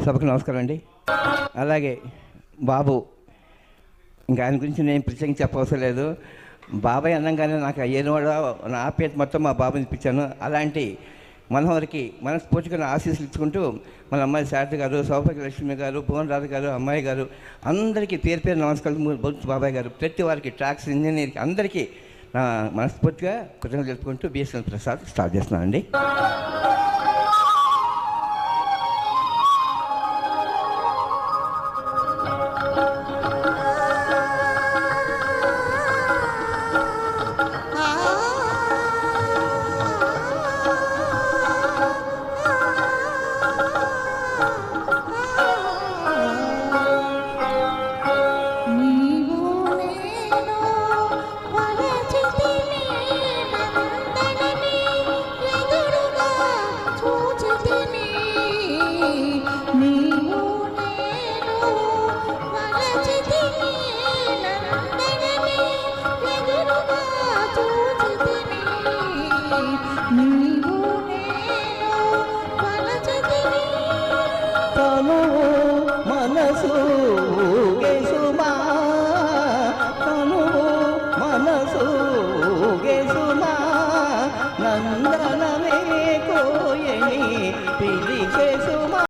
సభకు నమస్కారం అండి. అలాగే బాబు, ఇంకా ఆయన గురించి నేను ప్రత్యేకంగా చెప్పవసరం లేదు. బాబాయ్ అన్నంగానే నాకు అయ్యేవాడు నా ఆప్యాయత మొత్తం మా బాబుని ఇప్పించాను. అలాంటి మనోహరికి మనస్ఫూర్తిగా ఆశీస్సులు ఇచ్చుకుంటూ మన అమ్మాయి శారద గారు, సౌభాగ్యలక్ష్మి గారు, భువన్ రాధ గారు, అమ్మాయి గారు అందరికీ పేరు పేరు నమస్కారం. బాబాయ్ గారు ప్రతి వారికి, ట్రాక్స్ ఇంజనీర్కి అందరికీ నా మనస్ఫూర్తిగా కృతజ్ఞతలు చెప్పుకుంటూ బిఎస్ఎన్ ప్రసాద్ స్టార్ట్ చేస్తున్నాను అండి. మనసు గేసుమా, మనసు గేసుమా, నందనమే కోయని పిలిచేసుమా.